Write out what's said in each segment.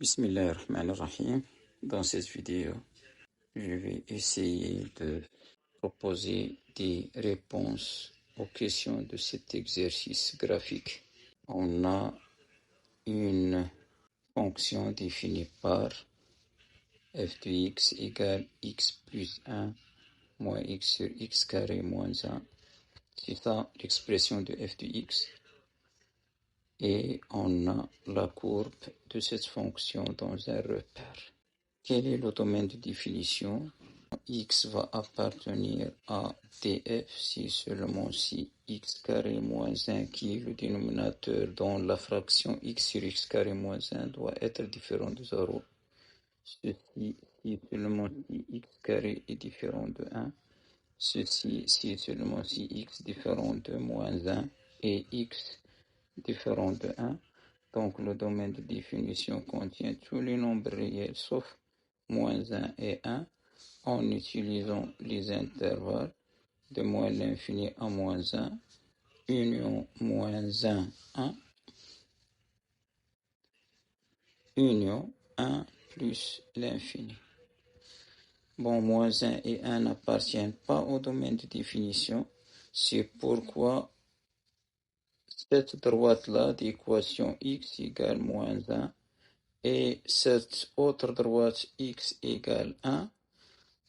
Bismillahirrahmanirrahim. Dans cette vidéo, je vais essayer de proposer des réponses aux questions de cet exercice graphique. On a une fonction définie par f de x égale x plus 1 moins x sur x carré moins 1. C'est ça l'expression de f de x. Et on a la courbe de cette fonction dans un repère. Quel est le domaine de définition? X va appartenir à df si seulement si x carré moins 1 qui est le dénominateur dont la fraction x sur x carré moins 1 doit être différent de 0. Ceci si seulement si x carré est différent de 1. Ceci si seulement si x différent de moins 1 et x différent de 1. Donc le domaine de définition contient tous les nombres réels sauf moins 1 et 1 en utilisant les intervalles de moins l'infini à moins 1, union moins 1, 1, union 1 plus l'infini. Bon, moins 1 et 1 n'appartiennent pas au domaine de définition. C'est pourquoi cette droite-là d'équation x égale moins 1 et cette autre droite x égale 1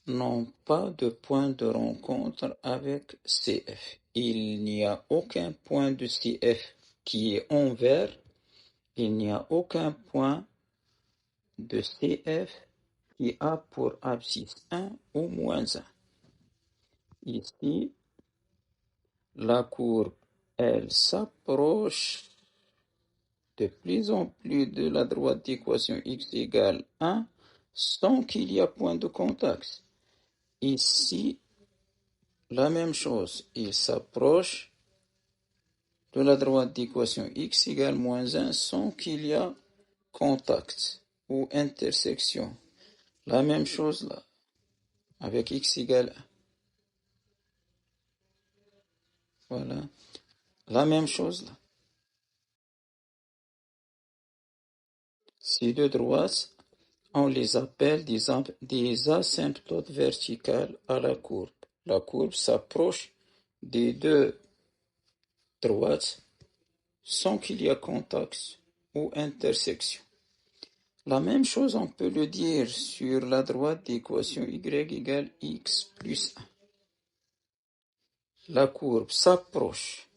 n'ont pas de point de rencontre avec CF. Il n'y a aucun point de CF qui est en vert. Il n'y a aucun point de CF qui a pour abscisse 1 ou moins 1. Ici, la courbe, elle s'approche de plus en plus de la droite d'équation x égale 1 sans qu'il y ait point de contact. Ici, la même chose, il s'approche de la droite d'équation x égale moins 1 sans qu'il y ait contact ou intersection. La même chose là, avec x égale 1. Voilà, la même chose là. Ces deux droites, on les appelle des asymptotes verticales à la courbe. La courbe s'approche des deux droites sans qu'il y ait contact ou intersection. La même chose, on peut le dire sur la droite d'équation y égale x plus 1. La courbe s'approche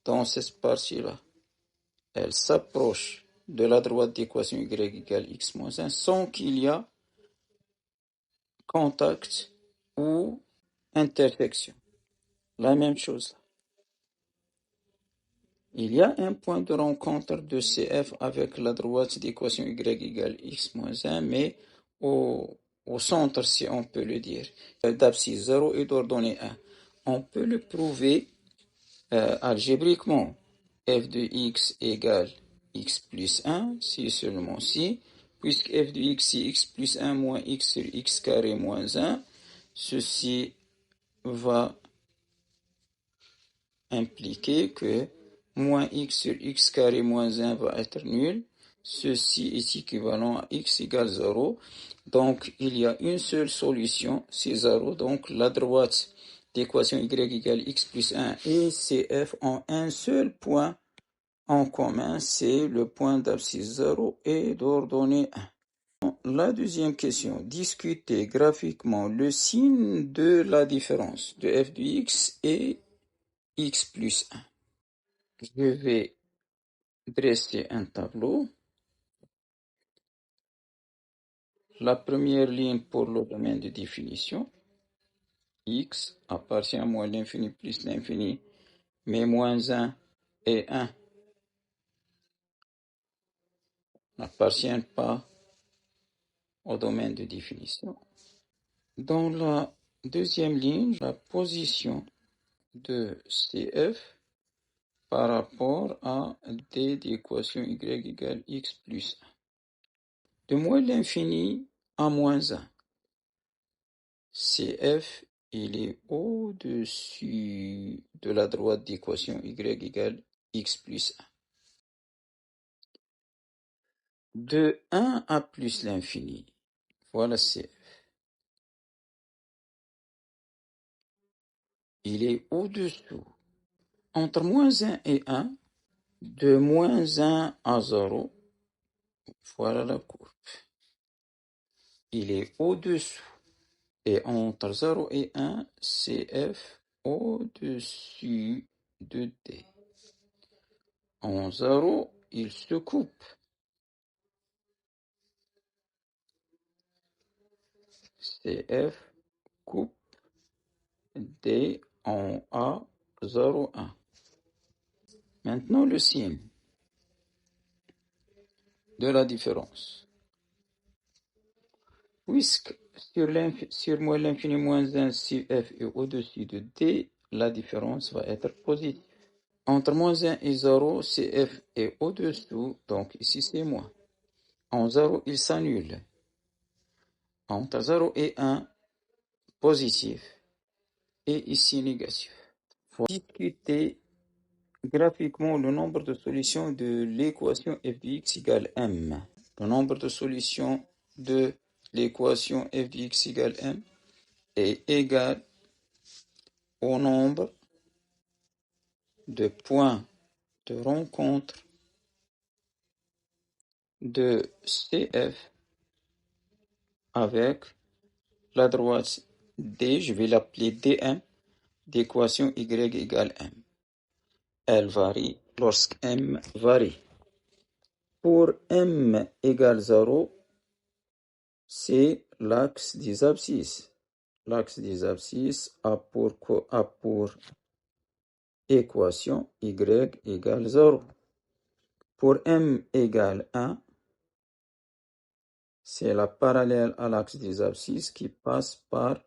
dans cette partie-là. Elle s'approche de la droite d'équation y égale x moins 1 sans qu'il y ait contact ou intersection. La même chose. Il y a un point de rencontre de CF avec la droite d'équation y égale x moins 1, mais au centre, si on peut le dire, d'abscisse 0 et d'ordonnée 1. On peut le prouver algébriquement. F de x égale x plus 1, si seulement si, puisque f de x c'est x plus 1 moins x sur x carré moins 1, ceci va impliquer que moins x sur x carré moins 1 va être nul. Ceci est équivalent à x égale 0. Donc, il y a une seule solution, c'est 0. Donc, la droite d'équation y égale x plus 1 et CF ont un seul point en commun, c'est le point d'abscisse 0 et d'ordonnée 1. La deuxième question, discuter graphiquement le signe de la différence de f de x et x plus 1. Je vais dresser un tableau. La première ligne pour le domaine de définition, x appartient à moins l'infini plus l'infini, mais moins 1 et 1 n'appartiennent pas au domaine de définition. Dans la deuxième ligne, la position de CF par rapport à D d'équation y égale x plus 1. De moins l'infini à moins 1. CF, il est au-dessus de la droite d'équation y égale x plus 1. De 1 à plus l'infini. Voilà CF. Il est au-dessous. Entre moins 1 et 1, de moins 1 à 0, voilà la courbe. Il est au-dessous. Et entre 0 et 1, CF au-dessus de D. En 0, il se coupe. CF coupe D en A 0, 1. Maintenant le signe de la différence. Puisque sur moins l'infini moins 1, CF est au-dessus de D, la différence va être positive. Entre moins 1 et 0, CF est au-dessous, donc ici c'est moins. En 0, il s'annule. Entre 0 et 1, positif. Et ici négatif. Il faut discuter graphiquement le nombre de solutions de l'équation f de x égale m. Le nombre de solutions de l'équation f de x égale m est égal au nombre de points de rencontre de CF avec la droite D, je vais l'appeler Dm, d'équation y égale m. Elle varie lorsque m varie. Pour m égale 0, c'est l'axe des abscisses. L'axe des abscisses a pour équation y égale 0. Pour m égale 1, c'est la parallèle à l'axe des abscisses qui passe par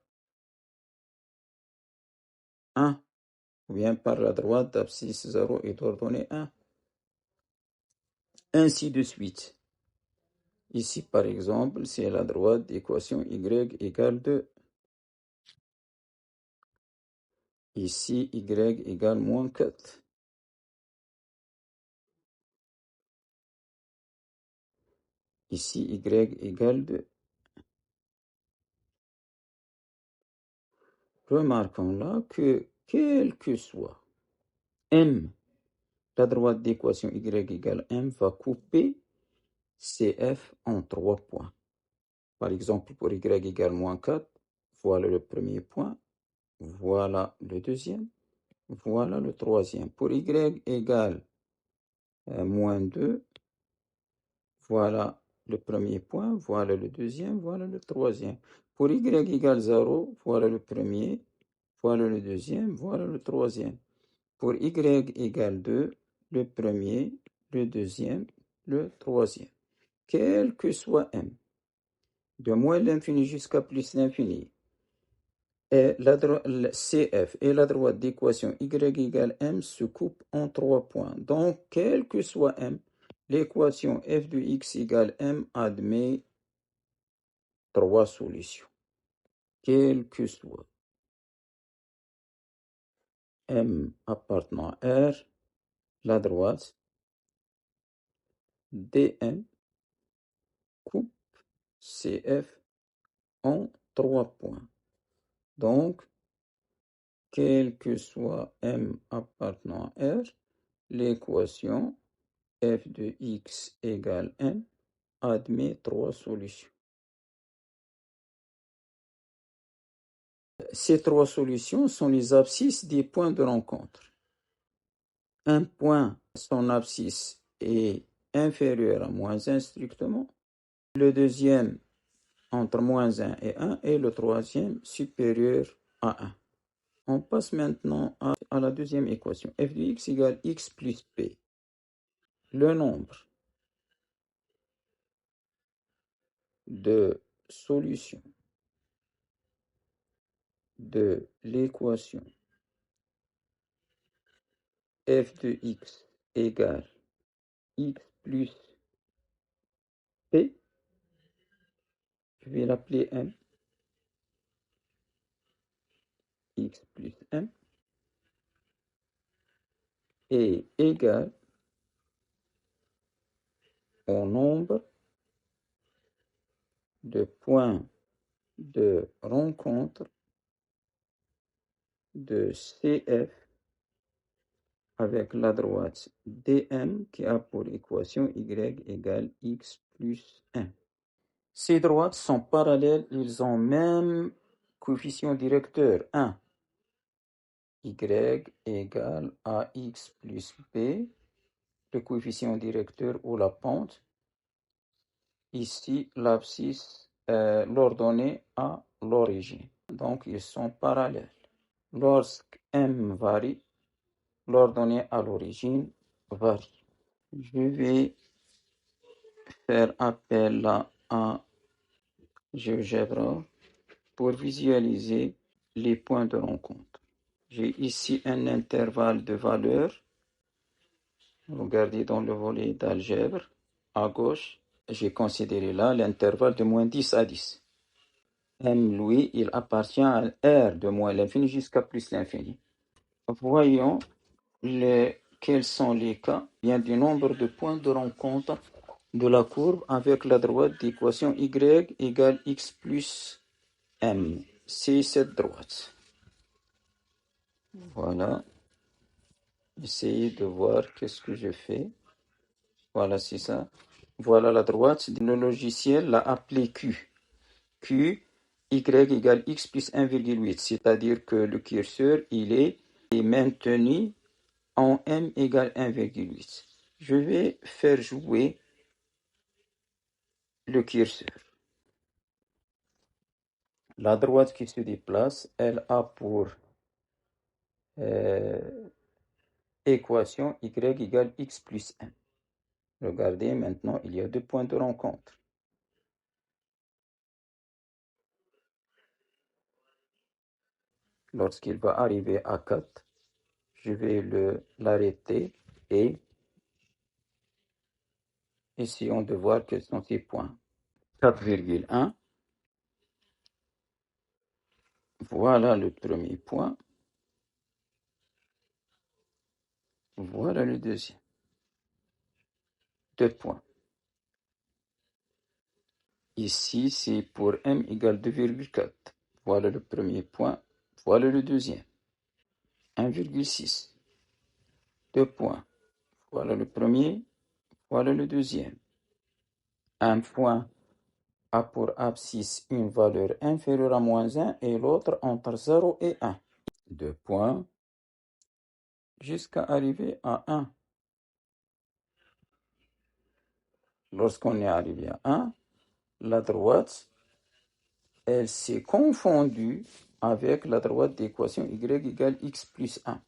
1, ou bien par la droite d'abscisse 0 et d'ordonnée 1. Ainsi de suite. Ici, par exemple, c'est la droite d'équation y égale 2. Ici, y égale moins 4. Ici, y égale 2. Remarquons là que, quel que soit m, la droite d'équation y égale m va couper CF en 3 points. Par exemple, pour y égale moins 4, voilà le premier point, voilà le deuxième, voilà le troisième. Pour y égale moins 2, voilà le premier point, voilà le deuxième, voilà le troisième. Pour y égale 0, voilà le premier, voilà le deuxième, voilà le troisième. Pour y égale 2, le premier, le deuxième, le troisième. Quel que soit m, de moins l'infini jusqu'à plus l'infini, et CF et la droite d'équation y égale m se coupent en 3 points. Donc, quel que soit m, l'équation f de x égale m admet 3 solutions. Quel que soit m appartenant à R, la droite dm coupe CF en 3 points. Donc, quel que soit m appartenant à R, l'équation f de x égale m admet 3 solutions. Ces 3 solutions sont les abscisses des points de rencontre. Un point, son abscisse est inférieur à moins 1 strictement. Le deuxième, entre moins 1 et 1. Et le troisième, supérieur à 1. On passe maintenant à la deuxième équation. f de x égale x plus p. Le nombre de solutions de l'équation f de x égale x plus p, je vais l'appeler m, x plus m, est égal au nombre de points de rencontre de CF avec la droite DM qui a pour équation y égale x plus 1. Ces droites sont parallèles, ils ont même coefficient directeur 1. Y égale ax plus b, le coefficient directeur ou la pente. Ici, l'abscisse, l'ordonnée à l'origine. Donc, ils sont parallèles. Lorsque m varie, l'ordonnée à l'origine varie. Je vais faire appel à GeoGebra pour visualiser les points de rencontre. J'ai ici un intervalle de valeurs. Regardez dans le volet d'algèbre, à gauche, j'ai considéré là l'intervalle de moins 10 à 10. M, lui, il appartient à R de moins l'infini jusqu'à plus l'infini. Voyons quels sont les cas bien du nombre de points de rencontre de la courbe avec la droite d'équation y égale x plus m. C'est cette droite. Voilà. Essayez de voir qu'est-ce que je fais. Voilà, c'est ça. Voilà la droite. Le logiciel l'a appelée Q. Q, y égale x plus 1,8. C'est-à-dire que le curseur, il est maintenu en m égale 1,8. Je vais faire jouer le curseur. La droite qui se déplace, elle a pour équation y égale x plus 1. Regardez, maintenant, il y a deux points de rencontre. Lorsqu'il va arriver à 4, je vais l'arrêter et essayons de voir quels sont ces points. 4,1. Voilà le premier point. Voilà le deuxième. 2 points. Ici, c'est pour m égale 2,4. Voilà le premier point. Voilà le deuxième. 1,6. 2 points. Voilà le premier. Voilà le deuxième. Un point a pour abscisse une valeur inférieure à moins 1 et l'autre entre 0 et 1. 2 points jusqu'à arriver à 1. Lorsqu'on est arrivé à 1, la droite, elle s'est confondue avec la droite d'équation y égale x plus 1.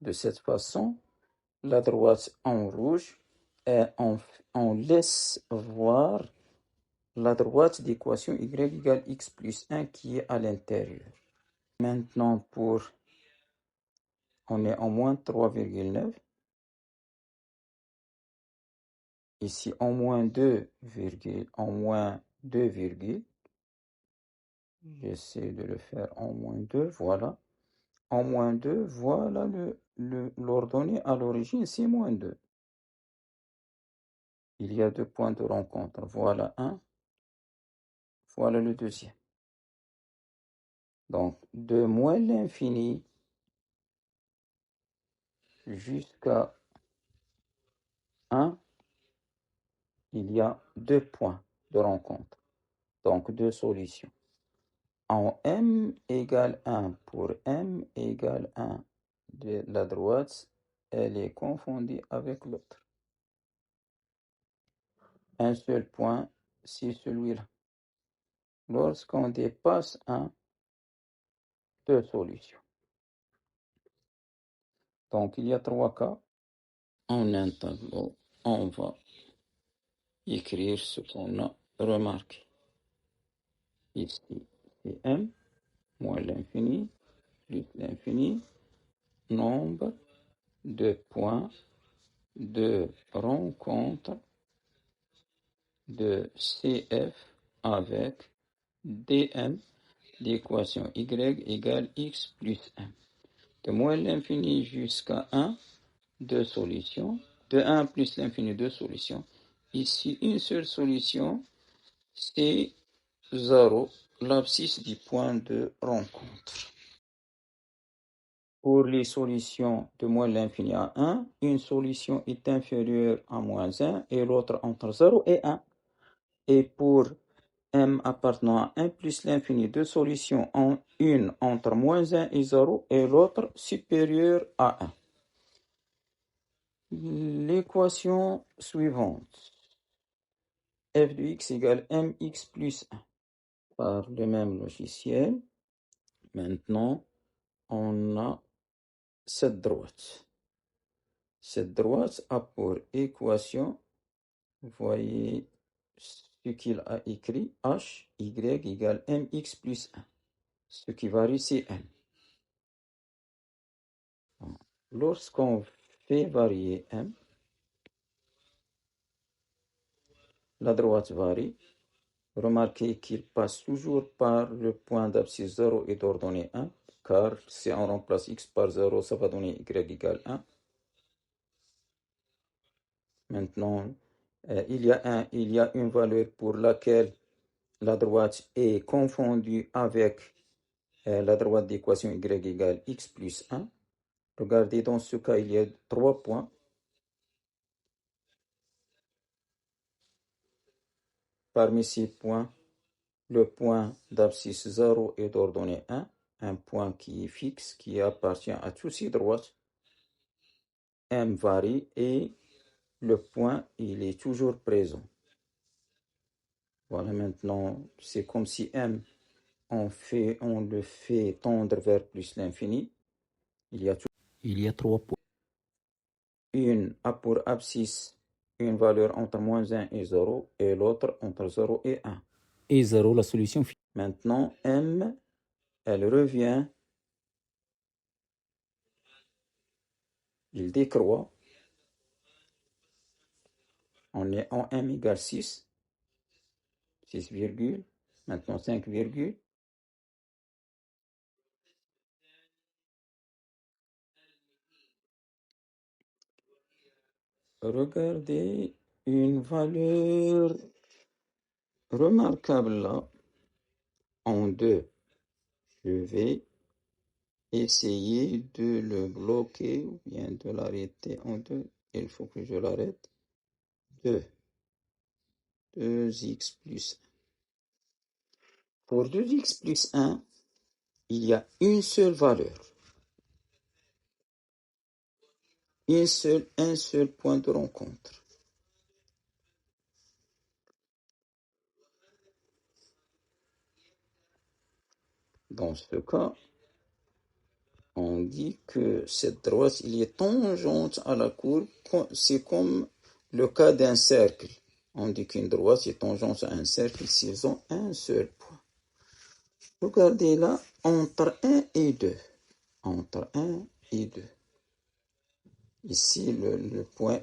De cette façon, la droite en rouge, on laisse voir la droite d'équation y égale x plus 1 qui est à l'intérieur. Maintenant, on est en moins 3,9. Ici, en moins 2, en moins 2, j'essaie de le faire en moins 2, voilà. En moins 2, voilà l'ordonnée à l'origine, c'est moins 2. Il y a deux points de rencontre. Voilà un, voilà le deuxième. Donc, de moins l'infini jusqu'à 1, il y a deux points de rencontre. Donc, deux solutions. En m égale 1 pour m égale 1 de la droite, elle est confondue avec l'autre. Un seul point, c'est celui-là. Lorsqu'on dépasse 1, deux solutions. Donc, il y a trois cas. En un tableau, on va écrire ce qu'on a remarqué. Ici, c'est m, moins l'infini, plus l'infini, nombre de points de rencontre de CF avec dm d'équation y égale x plus 1. De moins l'infini jusqu'à 1, deux solutions. De 1 plus l'infini, deux solutions. Ici, une seule solution. c'est 0, l'abscisse du point de rencontre. Pour les solutions de moins l'infini à 1, une solution est inférieure à moins 1 et l'autre entre 0 et 1. Et pour m appartenant à 1 plus l'infini, deux solutions, une entre moins 1 et 0 et l'autre supérieure à 1. L'équation suivante, f de x égale mx plus 1. Par le même logiciel, maintenant, on a cette droite. Cette droite a pour équation, vous voyez ce qu'il a écrit, h, y égale mx plus 1. Ce qui varie, c'est m. Lorsqu'on fait varier m, la droite varie. Remarquez qu'il passe toujours par le point d'abscisse 0 et d'ordonnée 1, car si on remplace x par 0, ça va donner y égale 1. Maintenant, il y a une valeur pour laquelle la droite est confondue avec la droite d'équation y égale x plus 1. Regardez, dans ce cas, il y a 3 points. Parmi ces points, le point d'abscisse 0 est d'ordonnée 1, un point qui est fixe, qui appartient à toutes ces droites. M varie et le point, il est toujours présent. Voilà, maintenant, c'est comme si M, on le fait tendre vers plus l'infini. Il y a 3 points. Une a pour abscisse une valeur entre moins 1 et 0 et l'autre entre 0 et 1. Et 0, la solution finale. Maintenant, M, elle revient, il décroît. On est en M égale 6, 6 virgule, maintenant 5 virgule. Regardez une valeur remarquable là, en 2. Je vais essayer de le bloquer ou bien de l'arrêter en 2. Il faut que je l'arrête. 2. 2x plus 1. Pour 2x plus 1, il y a une seule valeur. Un seul point de rencontre. Dans ce cas, on dit que cette droite, il est tangente à la courbe. C'est comme le cas d'un cercle. On dit qu'une droite est tangente à un cercle s'ils ont un seul point. Regardez là, entre 1 et 2. Entre 1 et 2. Ici, le point,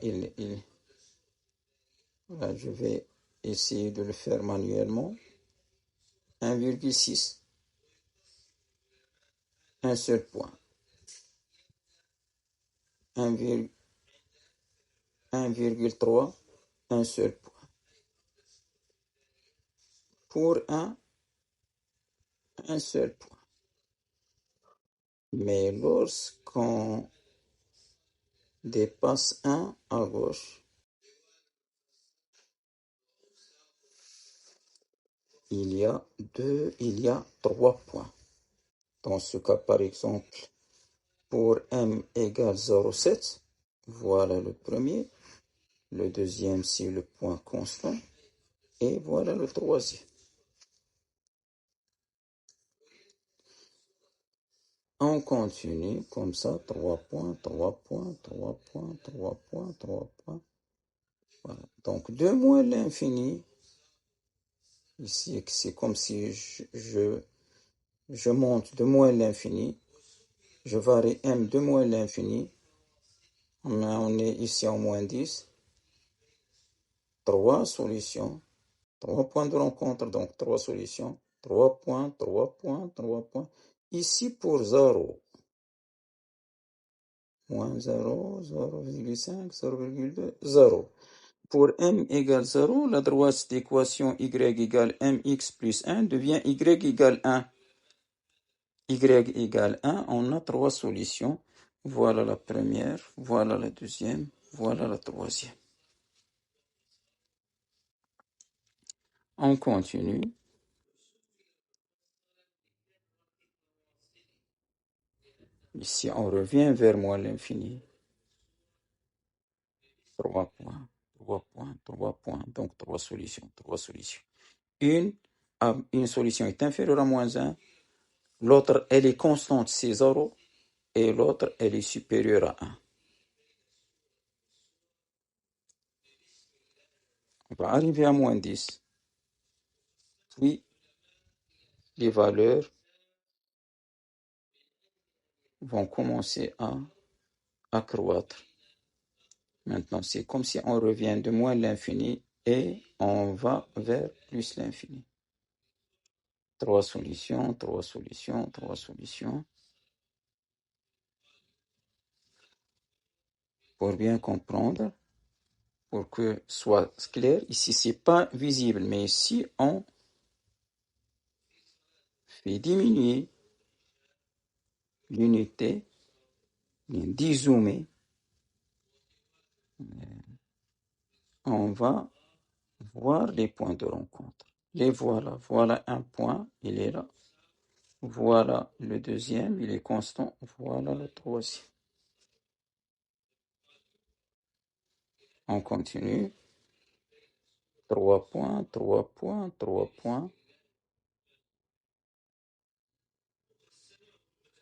voilà, je vais essayer de le faire manuellement. 1,6. Un seul point. 1,3. Un seul point. Pour un seul point. Mais lorsqu'on dépasse 1 à gauche, il y a 3 points. Dans ce cas, par exemple, pour m égale 0,7, voilà le premier. Le deuxième, c'est le point constant. Et voilà le troisième. On continue comme ça, 3 points, 3 points, 3 points, 3 points, 3 points. Voilà. Donc, 2 moins l'infini. Ici, c'est comme si je monte de moins l'infini. Je varie m de moins l'infini. On est ici en moins 10. 3 solutions. 3 points de rencontre, donc 3 solutions. 3 points, 3 points, 3 points. Ici pour 0. Moins 0, 0,5, 0,2, 0. Pour m égale 0, la droite d'équation y égale mx plus 1 devient y égale 1. Y égale 1, on a trois solutions. Voilà la première, voilà la deuxième, voilà la troisième. On continue. Ici, on revient vers moins l'infini. 3 points, 3 points, 3 points. Donc, trois solutions, trois solutions. Une solution est inférieure à moins 1. L'autre, elle est constante, c'est 0. Et l'autre, elle est supérieure à 1. On va arriver à moins 10. Puis, les valeurs vont commencer à accroître. Maintenant, c'est comme si on revient de moins l'infini et on va vers plus l'infini. Trois solutions, trois solutions, trois solutions. Pour bien comprendre, pour que ce soit clair, ici c'est pas visible, mais si on fait diminuer l'unité, dézoomer, on va voir les points de rencontre. Les voilà. Voilà un point, il est là. Voilà le deuxième, il est constant. Voilà le troisième. On continue. 3 points, 3 points, 3 points.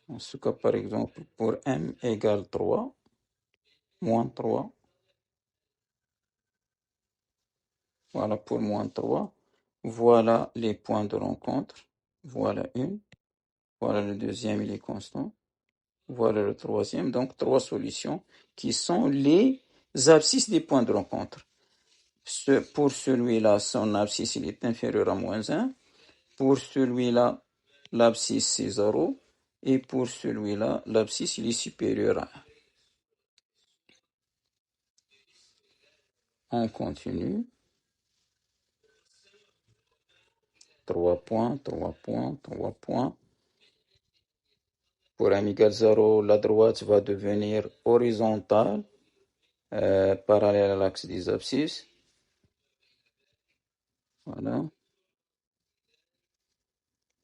En ce cas, par exemple, pour m égale 3, moins 3. Voilà pour moins 3. Voilà les points de rencontre. Voilà une. Voilà le deuxième, il est constant. Voilà le troisième. Donc, trois solutions qui sont les abscisses des points de rencontre. Pour celui-là, son abscisse il est inférieur à moins 1. Pour celui-là, l'abscisse c'est 0. Et pour celui-là, l'abscisse il est supérieur à 1. On continue. 3 points, 3 points, 3 points. Pour m égale 0, la droite va devenir horizontale, parallèle à l'axe des abscisses. Voilà.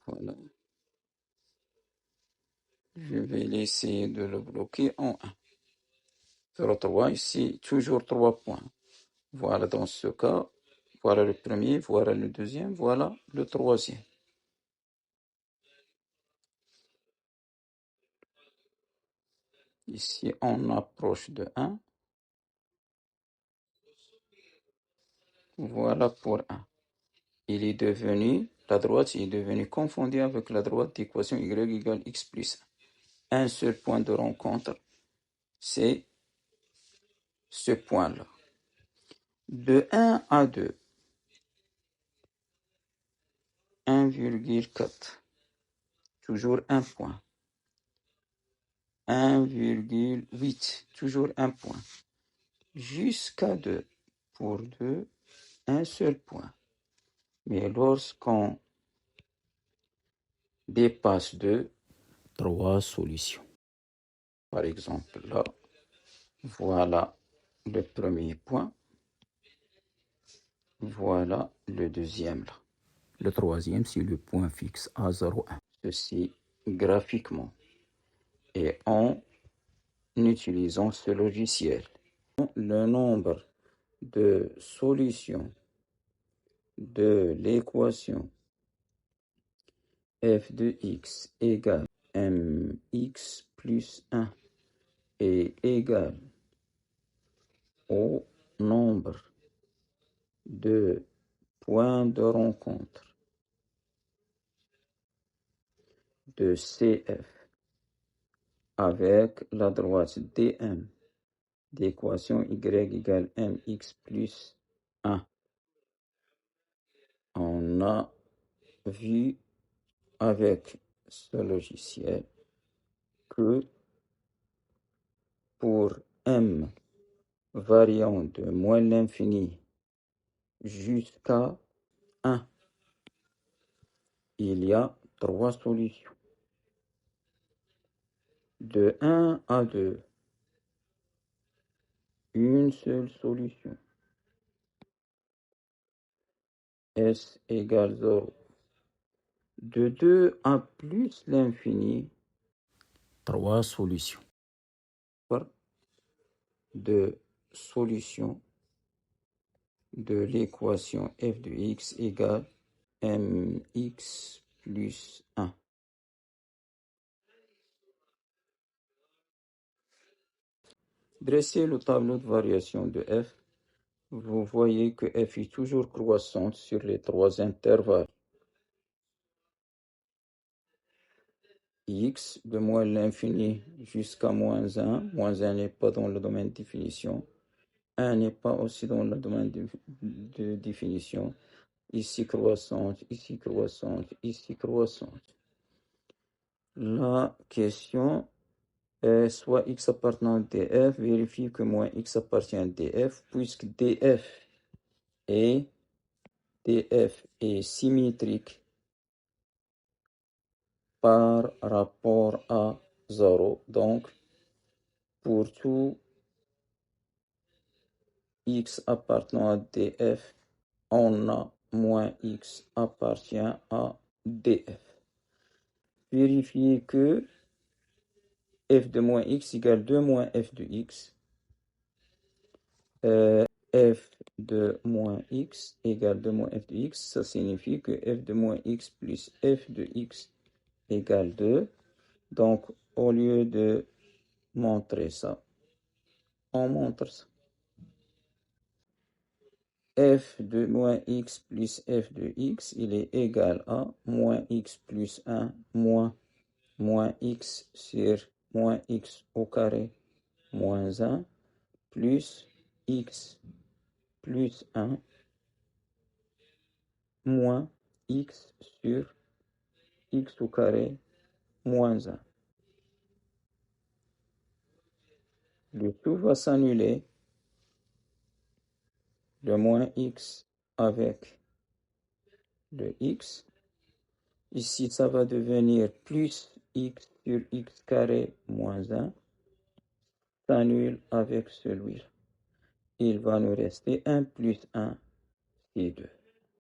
Voilà. Je vais laisser de le bloquer en 1. 0,3 ici, toujours 3 points. Voilà dans ce cas, voilà le premier, voilà le deuxième, voilà le troisième. Ici, on approche de 1. Voilà pour 1. Il est devenu, la droite est devenue confondue avec la droite d'équation y égale x plus 1. Un seul point de rencontre, c'est ce point-là. De 1 à 2, 1,4, toujours un point. 1,8, toujours un point. Jusqu'à 2, pour 2, un seul point. Mais lorsqu'on dépasse 2, trois solutions. Par exemple, là, voilà le premier point. Voilà le deuxième là. Le troisième, c'est le point fixe à 0,1. Ceci graphiquement. Et en utilisant ce logiciel, le nombre de solutions de l'équation f de x égale mx plus 1 est égal au nombre de points de rencontre de CF avec la droite DM d'équation y égale mx plus 1. On a vu avec ce logiciel que pour m variant de moins l'infini jusqu'à 1. Il y a 3 solutions. De 1 à 2, une seule solution. S égale 0. De 2 à plus l'infini, 3 solutions. De solution de l'équation f de x égale mx plus 1. Dressez le tableau de variation de f. Vous voyez que f est toujours croissante sur les 3 intervalles. X de moins l'infini jusqu'à moins 1. Moins 1 n'est pas dans le domaine de définition. 1 n'est pas aussi dans le domaine de définition. Ici croissante, ici croissante, ici croissante. La question est soit x appartenant à df, vérifie que moins x appartient à df, puisque df est symétrique par rapport à 0. Donc, pour tout x appartenant à df, on a moins x appartient à df. Vérifiez que f de moins x égale 2 moins f de x. F de moins x égale 2 moins f de x. Ça signifie que f de moins x plus f de x égale 2. Donc, au lieu de montrer ça, on montre ça. F de moins x plus f de x, il est égal à moins x plus 1 moins x sur moins x au carré moins 1 plus x plus 1 moins x sur x au carré moins 1. Le tout va s'annuler. Le moins x avec le x. Ici, ça va devenir plus x sur x carré moins 1. S'annule avec celui-là. Il va nous rester 1 plus 1, c'est 2.